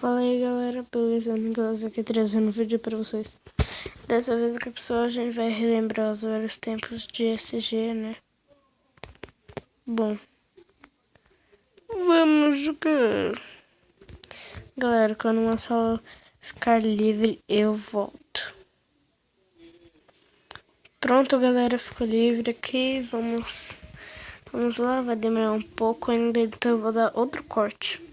Fala aí galera, beleza? Nicolas aqui trazendo um vídeo pra vocês. Dessa vez aqui pessoal, a gente vai relembrar os velhos tempos de SG, né? Bom, vamos jogar. Galera, quando uma sala ficar livre, eu volto. Pronto galera, ficou livre aqui, vamos lá, vai demorar um pouco ainda, então eu vou dar outro corte.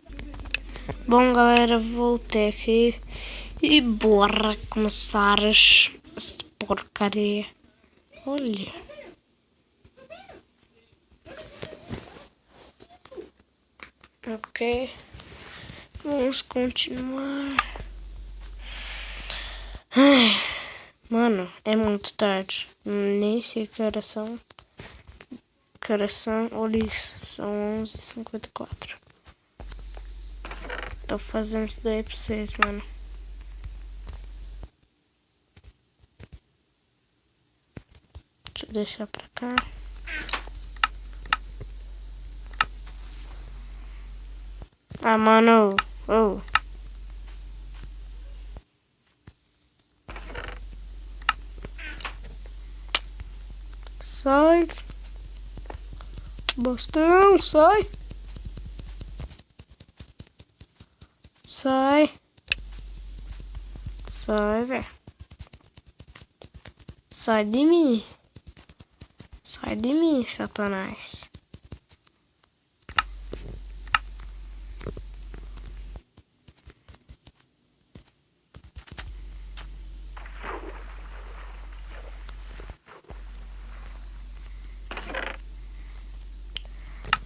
Bom galera, voltei aqui e bora começar essa porcaria. Olha. Ok. Vamos continuar. Ai, mano, é muito tarde. Nem sei que horas são. Que horas são? Olha isso, são 11h54. Tô fazendo isso daí pra vocês, mano. Deixa eu deixar pra cá. Ah, mano. Oh. Sai. Bostão, sai. Sai. Sai, velho. Sai de mim. Sai de mim, Satanás.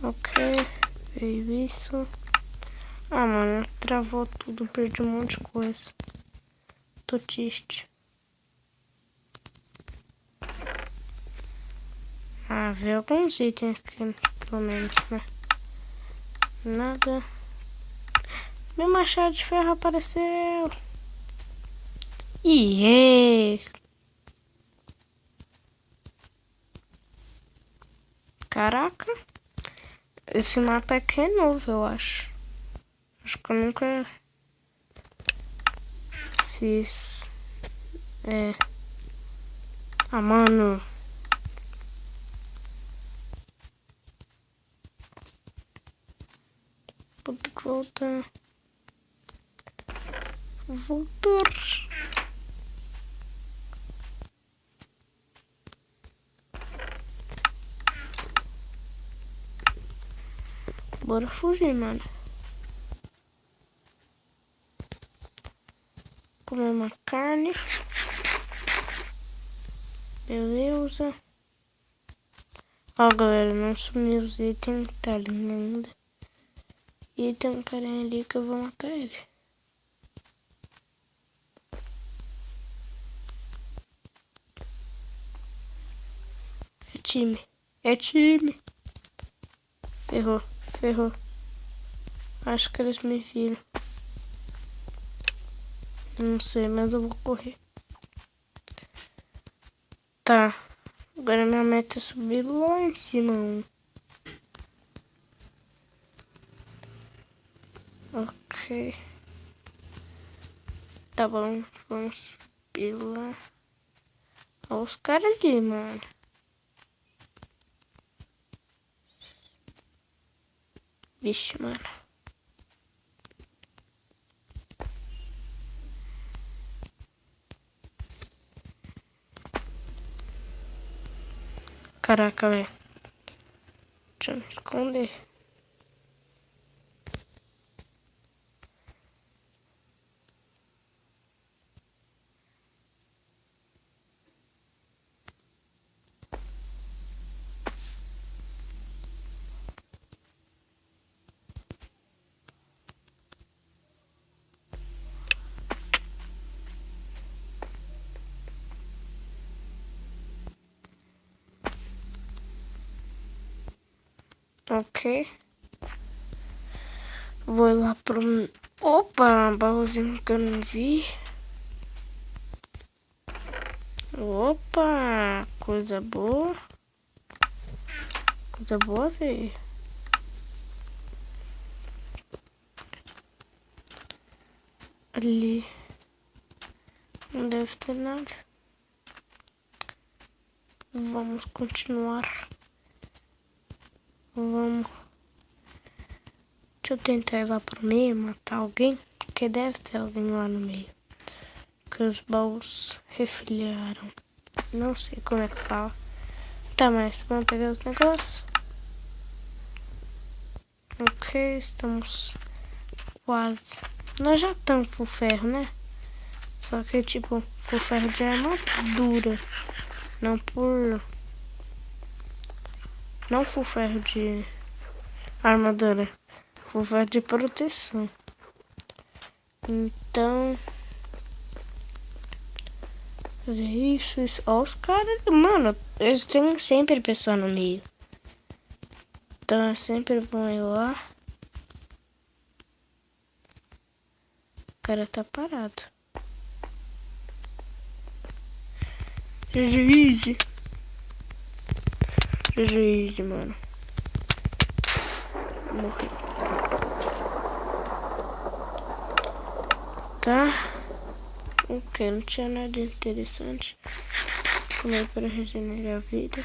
Ok, veio isso. Ah, mano, travou tudo, perdi um monte de coisa. Tô triste. Ah, veio alguns itens aqui, pelo menos, né? Nada. Meu machado de ferro apareceu. Iê! Caraca. Esse mapa aqui é novo, eu acho. Acho que eu nunca fiz. É. Ah, mano. Vou ter que voltar. Voltar. Bora fugir, mano. Comer uma carne. Beleza. Ó, galera, não sumiu os itens. Tá ali ainda. E tem um carinha ali que eu vou matar ele. É time. É time. Ferrou. Ferrou. Acho que eles me viram. Eu não sei, mas eu vou correr. Tá. Agora minha meta é subir lá em cima. Ok. Tá bom. Vamos subir lá. Olha os caras ali, mano. Vixe, mano. Caraca, velho. Deixa eu me esconder. Ok. Vou lá pro... Opa, baúzinho que eu não vi. Opa, coisa boa. Coisa boa, velho. Ali não deve ter nada. Vamos continuar. Vamos. Deixa eu tentar ir lá pro meio, matar alguém. Porque deve ter alguém lá no meio. Que os baús refilharam. Não sei como é que fala. Tá, mas vamos pegar os negócios. Ok, estamos quase. Nós já estamos full ferro, né? Só que tipo, full ferro de armadura. Não por... Não full ferro de armadura. Full ferro de proteção. Então... fazer isso. Ó, os caras... Mano, eles têm sempre pessoa no meio. Então é sempre bom ir lá. O cara tá parado. GG, mano. Morri. Tá. Ok, não tinha nada interessante. Comer para regenerar a vida.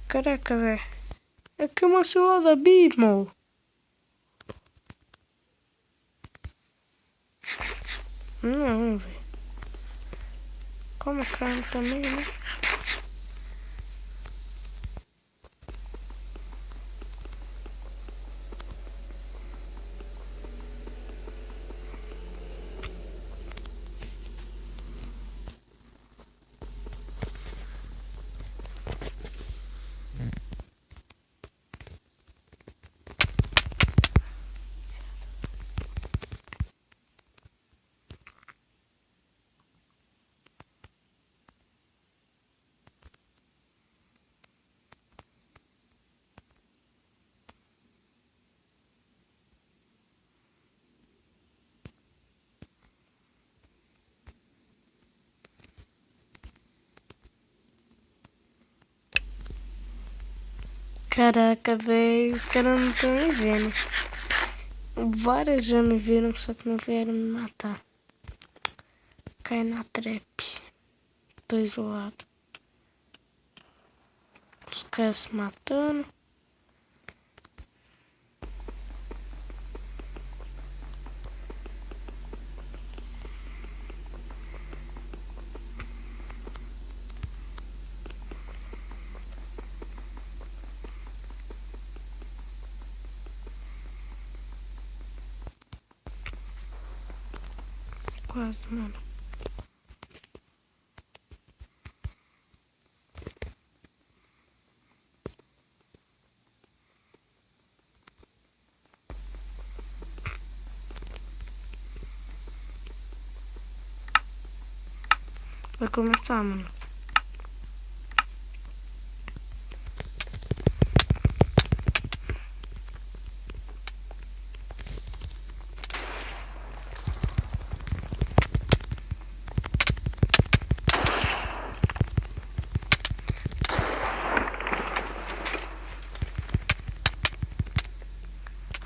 Caraca, velho. É que uma cilada Bimo. Não, velho. Como carne também, né? Caraca, velho, os caras não estão me vendo. Várias já me viram, só que não vieram me matar. Cai na trap. Tô isolado. Os caras se matando. Quase, mano. Vai começar, mano.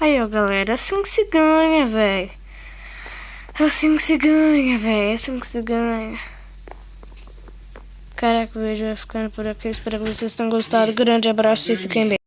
Aí, ó, galera, assim que se ganha, velho. Assim que se ganha, velho. Assim que se ganha. Caraca, o vídeo vai ficando por aqui. Espero que vocês tenham gostado. Grande abraço e fiquem bem.